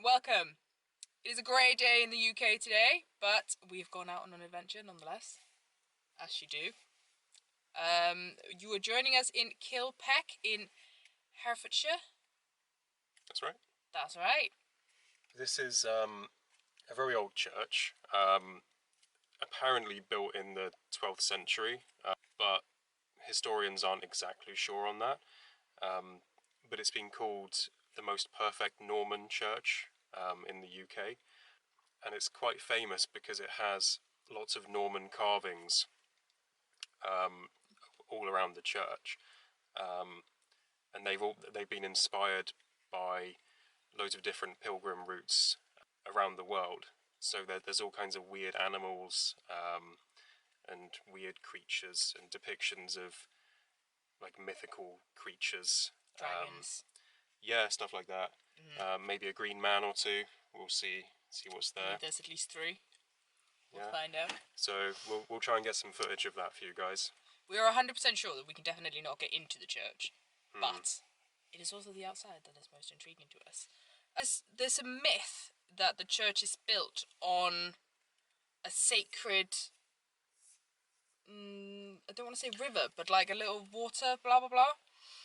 Welcome. It is a grey day in the UK today, but we've gone out on an adventure nonetheless, as you do. You are joining us in Kilpeck in Herefordshire. That's right. That's right. This is a very old church, apparently built in the 12th century, but historians aren't exactly sure on that. But it's been called the most perfect Norman church in the UK, and it's quite famous because it has lots of Norman carvings all around the church, and they've been inspired by loads of different pilgrim routes around the world. So there's all kinds of weird animals and weird creatures and depictions of like mythical creatures. Dragons. Yeah, stuff like that. Maybe a green man or two. We'll see what's there. There's at least 3. We'll Yeah. find out. So we'll try and get some footage of that for you guys. We are 100% sure that we can definitely not get into the church, but it is also the outside that is most intriguing to us. There's a myth that the church is built on a sacred, I don't want to say river, but like a little water, blah blah blah.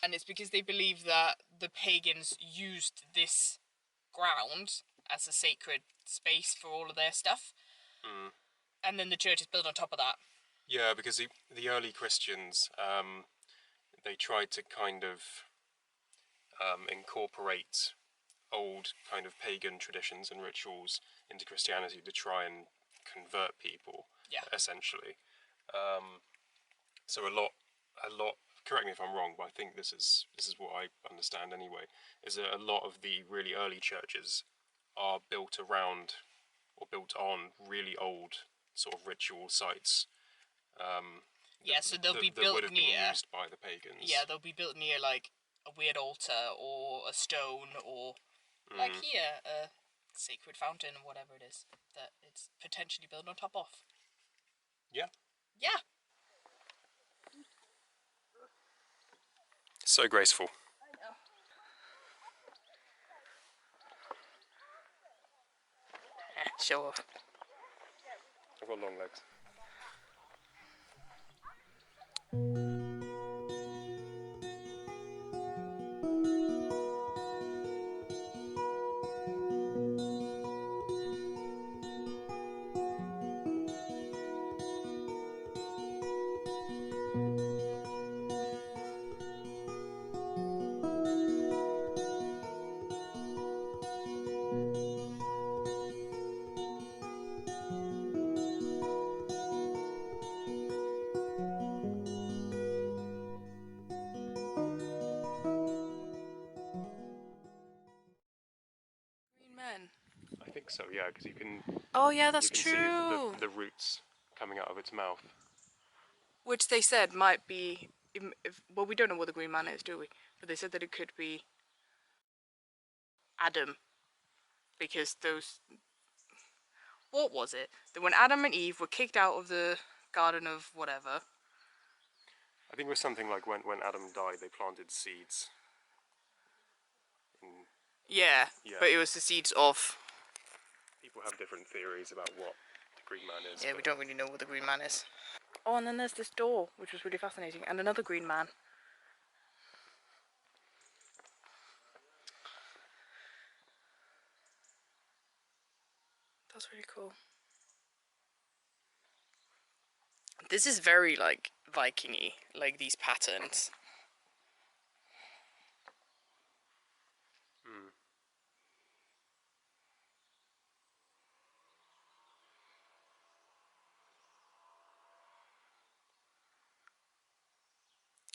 And it's because they believe that the pagans used this ground as a sacred space for all of their stuff. And then the church is built on top of that. Yeah, because the early Christians, they tried to kind of incorporate old kind of pagan traditions and rituals into Christianity to try and convert people. Yeah. Essentially. So a lot. Correct me if I'm wrong, but I think this is what I understand anyway. Is that a lot of the really early churches are built around or built on really old sort of ritual sites. So they'll be that built would have near. been used by the pagans. Yeah, they'll be built near like a weird altar or a stone or like here a sacred fountain or whatever it is that it's potentially built on top of. Yeah. Yeah. So graceful. I know. Show off. I've got long legs. Green men. I think so, yeah, because you can. Oh yeah, that's you can true. see the roots coming out of its mouth. Which they said might be. Well, we don't know what the green man is, do we? But they said that it could be Adam, because those. What was it? That when Adam and Eve were kicked out of the garden of whatever. I think it was something like when Adam died, they planted seeds. Yeah, but it was the seeds of. People have different theories about what the green man is. Yeah, we don't really know what the green man is. Oh, and then there's this door, which was really fascinating, and another green man. That's really cool. This is very, like, Viking-y, like these patterns.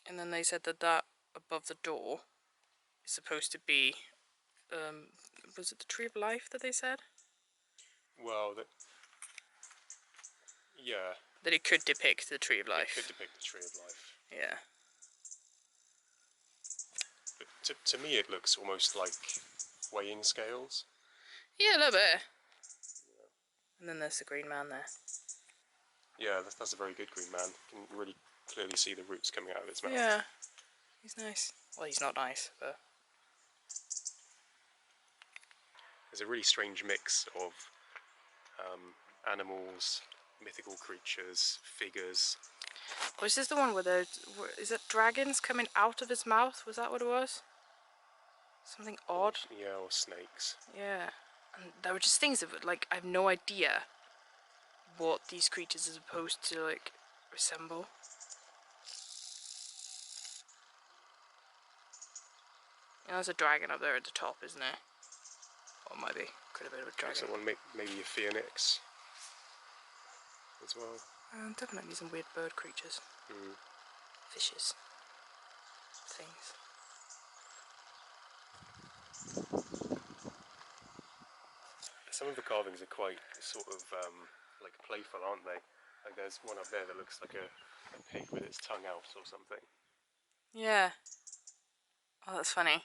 And then they said that above the door is supposed to be, was it the Tree of Life that they said? Well, yeah. That it could depict the Tree of Life. It could depict the Tree of Life. Yeah. But to me, it looks almost like weighing scales. Yeah, a little bit. Yeah. And then there's the green man there. Yeah, that's a very good green man. You can really clearly see the roots coming out of its mouth. Yeah, he's nice. Well, he's not nice, but... There's a really strange mix of animals, mythical creatures, figures. Was this the one where is it dragons coming out of his mouth? Was that what it was? Something odd? Yeah, or snakes. Yeah. And there were just things of it, like, I have no idea what these creatures are supposed to, like, resemble. You know, there's a dragon up there at the top, isn't it? Or maybe. Could have been a dragon. Someone maybe a phoenix as well. Definitely some weird bird creatures. Fishes. Things. Some of the carvings are quite sort of like playful, aren't they? Like there's one up there that looks like a pig with its tongue out or something. Yeah. Oh, that's funny.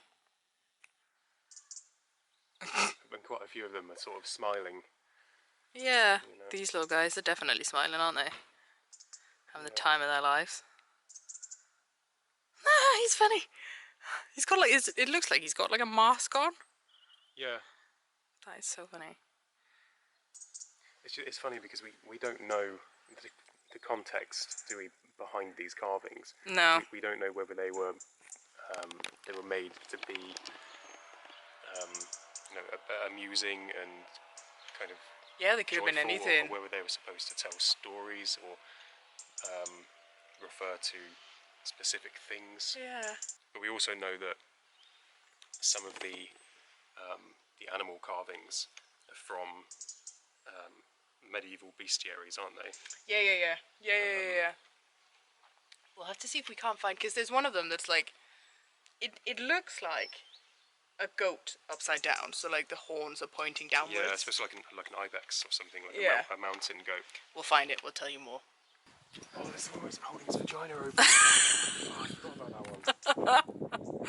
And quite a few of them are sort of smiling. Yeah. You know? These little guys are definitely smiling, aren't they? Having the time of their lives. Ah, he's funny. He's got like, it looks like he's got like a mask on. Yeah. That is so funny. It's funny because we don't know the context, do we, behind these carvings? No. We don't know whether they were made to be amusing and kind of Yeah, they could have been anything. or whether they were supposed to tell stories or refer to specific things. Yeah. But we also know that some of the animal carvings are from medieval bestiaries, aren't they? Yeah. We'll have to see if we can't find, because there's one of them that's like, it looks like a goat upside down, so like the horns are pointing downwards. Yeah, it's supposed to like an ibex or something, like a mountain goat. We'll find it, we'll tell you more. Oh, there's someone holding his vagina open. Oh, I forgot about that one.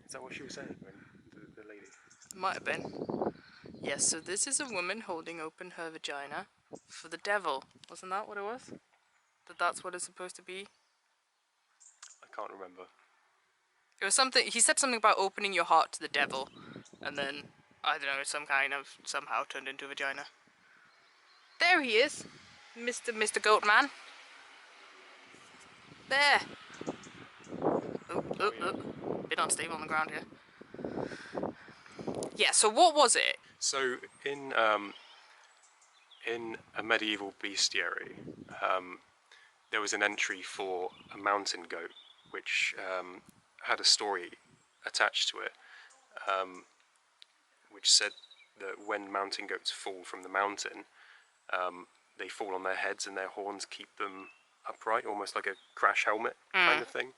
Is that what she was saying, the lady? Might have been. Yes, so this is a woman holding open her vagina for the devil. Wasn't that what it was? That's what it's supposed to be? I can't remember. It was something, he said something about opening your heart to the devil, and then, I don't know, somehow turned into a vagina. There he is! Mr. Goat Man. There! Oh. Bit unstable on the ground here. Yeah, so what was it? So in a medieval bestiary, there was an entry for a mountain goat, which had a story attached to it, which said that when mountain goats fall from the mountain, they fall on their heads and their horns keep them upright, almost like a crash helmet kind of thing.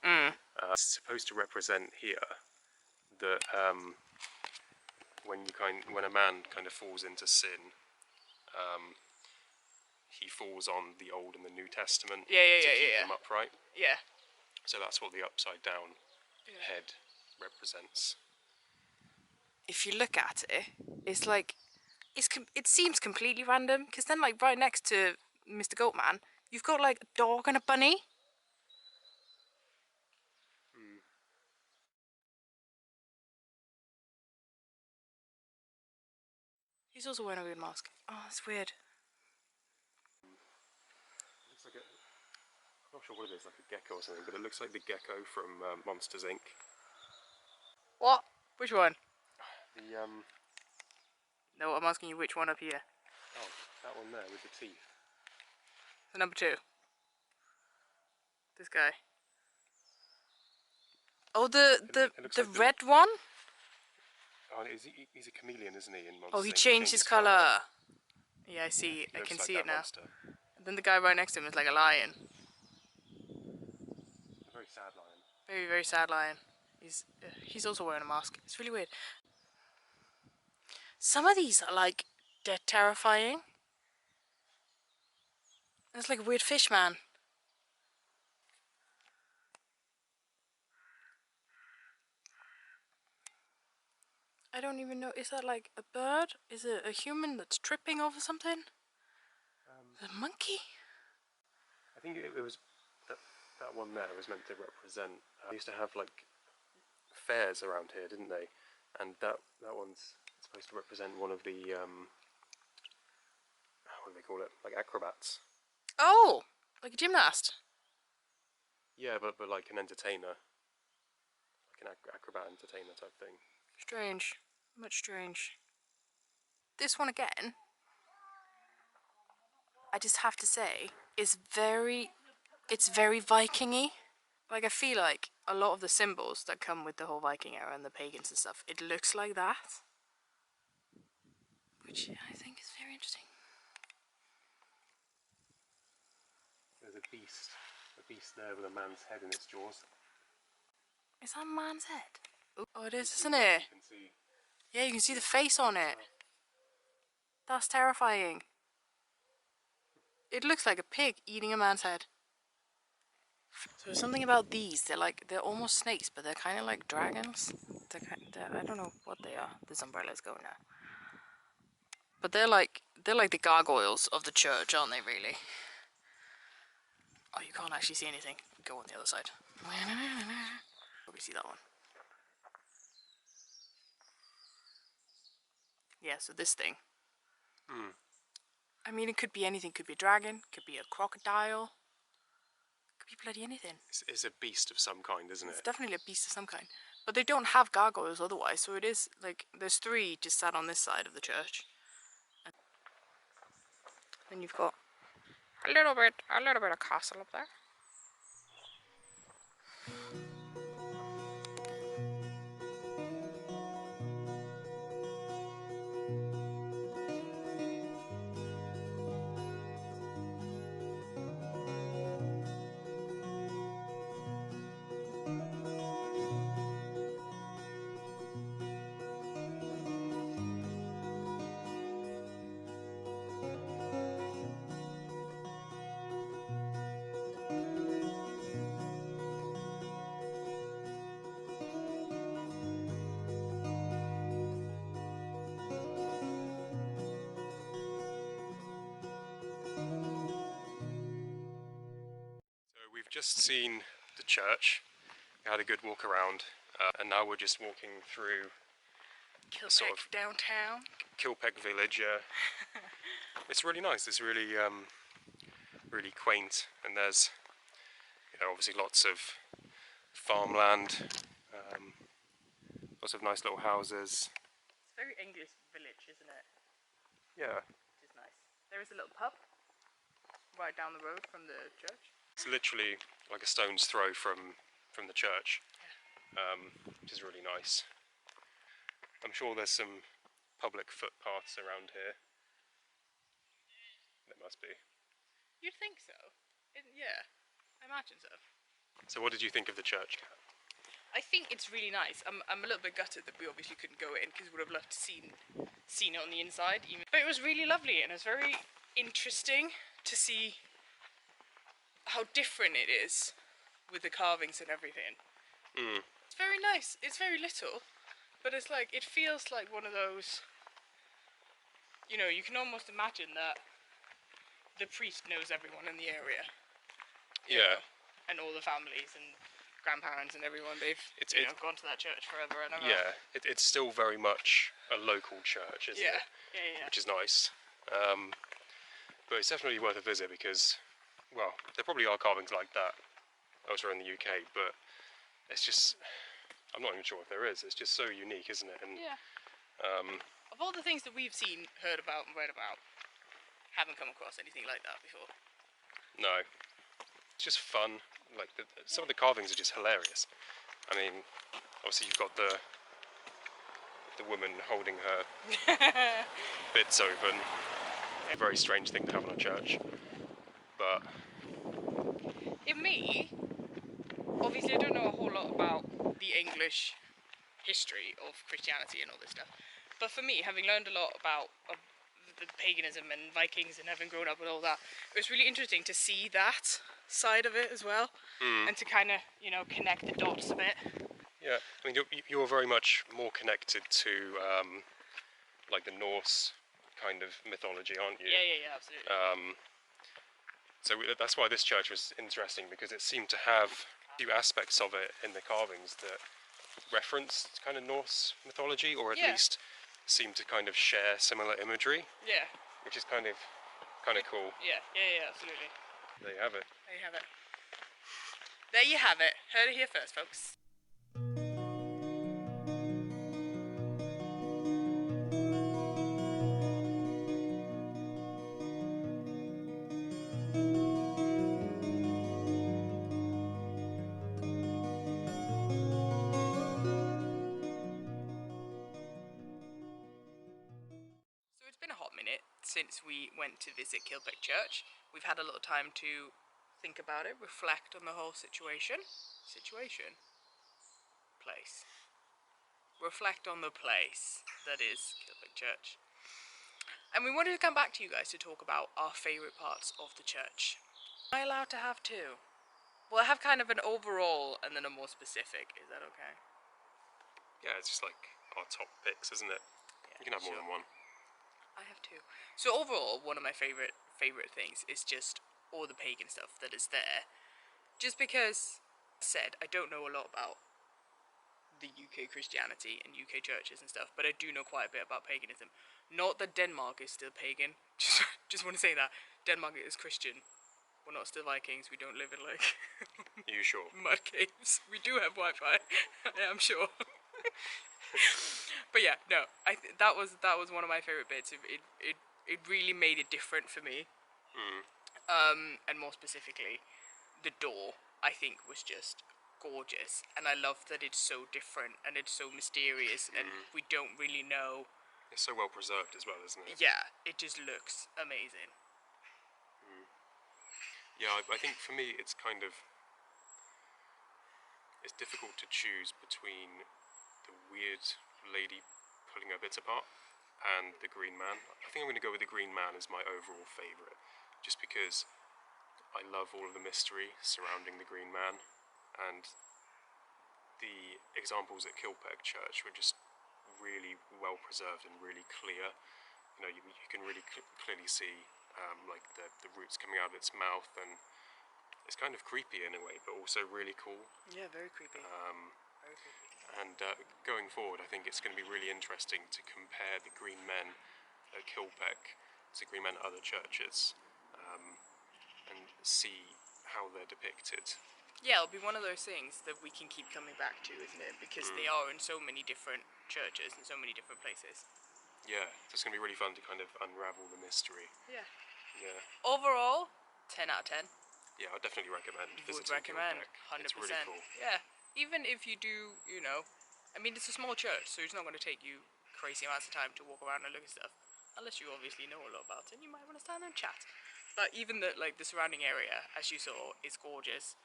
It's supposed to represent here that when a man kind of falls into sin, he falls on the Old and the New Testament to keep them upright. Yeah. So that's what the upside down head represents. If you look at it, it's like, it seems completely random, because then like right next to Mr. Goatman, you've got like a dog and a bunny. He's also wearing a weird mask. Oh, that's weird. Looks like I'm not sure what it is, like a gecko or something, but it looks like the gecko from Monsters Inc. What? Which one? The No, I'm asking you which one up here. oh, that one there with the teeth. The number 2. This guy. Oh, the like red one? Oh, he's a chameleon, isn't he? In Monsters Oh, he Inc. changed his colour. Yeah, I see. He I can looks see like it that now. monster. And then the guy right next to him is like a lion. A very sad lion. Very, very sad lion. He's also wearing a mask. It's really weird. Some of these are like dead terrifying. It's like a weird fish man. I don't even know. Is that like a bird? Is it a human that's tripping over something? A monkey? I think it was that one there was meant to represent. They used to have like fairs around here, didn't they? And that one's It's supposed to represent one of the, what do they call it? Like acrobats. Oh, like a gymnast. Yeah, but like an entertainer. Like an acrobat entertainer type thing. Strange. Much strange. This one again, I just have to say, it's very Viking-y. Like, I feel like a lot of the symbols that come with the whole Viking era and the pagans and stuff, it looks like that. Which I think is very interesting. There's a beast there with a man's head in its jaws. Is that a man's head? Oh, it is, isn't it? You can see. Yeah, you can see the face on it. That's terrifying. It looks like a pig eating a man's head. So there's something about these. They're almost snakes, but they're kind of like dragons. I don't know what they are. This umbrella's going now. But they're like the gargoyles of the church, aren't they? Really? Oh, you can't actually see anything. Go on the other side. Probably see that one. Yeah. So this thing. I mean, it could be anything. Could be a dragon. Could be a crocodile. Could be bloody anything. It's a beast of some kind, isn't it? It's definitely a beast of some kind. But they don't have gargoyles otherwise, so it is like there's 3 just sat on this side of the church. And then you've got a little bit of castle up there. We've just seen the church, we had a good walk around, and now we're just walking through Kilpeck sort of downtown. Kilpeck village. It's really nice. It's really, really quaint, and there's, obviously lots of farmland, lots of nice little houses. It's a very English village, isn't it? Yeah. Which is nice. There is a little pub right down the road from the church. It's literally like a stone's throw from the church, which is really nice. I'm sure there's some public footpaths around here. There must be. You'd think so. Yeah, I imagine so. So what did you think of the church, Kat? I think it's really nice. I'm a little bit gutted that we obviously couldn't go in because we would have loved to seen it on the inside. But it was really lovely, and it was very interesting to see how different it is with the carvings and everything. It's very nice. It's very little, but it's like, it feels like one of those, you can almost imagine that the priest knows everyone in the area. You know, and all the families and grandparents and everyone, they've gone to that church forever and ever. Yeah, it's still very much a local church, isn't it? Yeah. Which is nice. But it's definitely worth a visit because, well, there probably are carvings like that elsewhere in the UK, but it's just, I'm not even sure if there is. It's just so unique, isn't it? And, of all the things that we've seen, heard about and read about, haven't come across anything like that before. No. It's just fun. Like, some of the carvings are just hilarious. I mean, obviously you've got the woman holding her bits open. A very strange thing to have in a church. But in me, obviously I don't know a whole lot about the English history of Christianity and all this stuff, but for me, having learned a lot about the paganism and Vikings and having grown up with all that, it was really interesting to see that side of it as well, and to kind of, connect the dots a bit. Yeah, I mean, you're very much more connected to like the Norse kind of mythology, aren't you? Yeah, absolutely. So that's why this church was interesting, because it seemed to have a few aspects of it in the carvings that referenced kind of Norse mythology, or at least seem to kind of share similar imagery, Yeah. which is kind of cool. Yeah, absolutely. There you have it. There you have it. There you have it. Heard it here first, folks. So it's been a hot minute since we went to visit Kilpeck Church. We've had a little time to think about it, reflect on the whole situation. Place. Reflect on the place that is Kilpeck Church. And we wanted to come back to you guys to talk about our favourite parts of the church. Am I allowed to have two? Well, I have kind of an overall and then a more specific. Is that okay? Yeah, it's just like our top picks, isn't it? Yeah, You can have more than one. I have two. So overall, one of my favourite things is just all the pagan stuff that is there. Just because, I don't know a lot about the UK Christianity and UK churches and stuff, but I do know quite a bit about paganism. Not that Denmark is still pagan. Just want to say that Denmark is Christian. We're not still Vikings. We don't live in like Are you sure? mud caves. We do have Wi-Fi. Yeah, I'm sure. But yeah, no. That was one of my favorite bits. It really made it different for me. And more specifically, the door I think was just gorgeous, and I love that it's so different and it's so mysterious, and we don't really know. It's so well preserved as well, isn't it? Yeah, it just looks amazing. Yeah, I think for me it's it's difficult to choose between the weird lady pulling her bits apart and the green man. I think I'm going to go with the green man as my overall favourite, just because I love all of the mystery surrounding the green man, and the examples at Kilpeck Church were just really well preserved and really clear. You know, you can really clearly see like the roots coming out of its mouth, and it's kind of creepy in a way, but also really cool. Yeah, very creepy. Very creepy. And going forward, I think it's going to be really interesting to compare the green men at Kilpeck to green men at other churches, and see how they're depicted. Yeah, it'll be one of those things that we can keep coming back to, isn't it? Because they are in so many different churches and so many different places. Yeah, so it's going to be really fun to kind of unravel the mystery. Yeah. Yeah. Overall, 10 out of 10. Yeah, I'd definitely recommend visiting Would recommend, Kilpeck. 100%. It's really cool. Yeah, even if you do, I mean, it's a small church, so it's not going to take you crazy amounts of time to walk around and look at stuff. Unless you obviously know a lot about it, you might want to stand and chat. But even the surrounding area, as you saw, is gorgeous.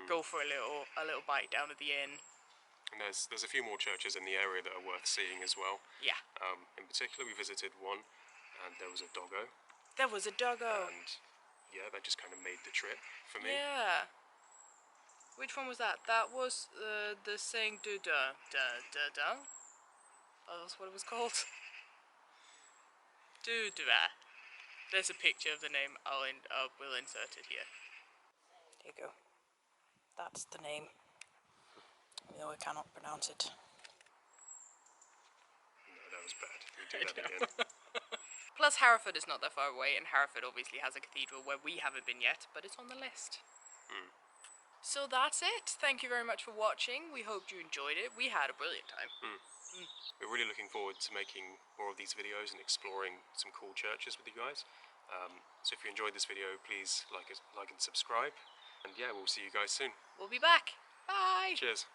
Go for a little bite down at the inn. And there's a few more churches in the area that are worth seeing as well. Yeah. In particular, we visited one, and there was a doggo. There was a doggo. And yeah, that just kind of made the trip for me. Yeah. Which one was that? That was the saying da. Oh, that's what it was called. Dudra. There's a picture of the name. We'll insert it here. There you go. That's the name. No, I cannot pronounce it. No, that was bad. We do that again. Plus, Hereford is not that far away, and Hereford obviously has a cathedral where we haven't been yet, but it's on the list. So that's it. Thank you very much for watching. We hope you enjoyed it. We had a brilliant time. We're really looking forward to making more of these videos and exploring some cool churches with you guys. So if you enjoyed this video, please like and subscribe. And yeah, we'll see you guys soon. We'll be back. Bye. Cheers.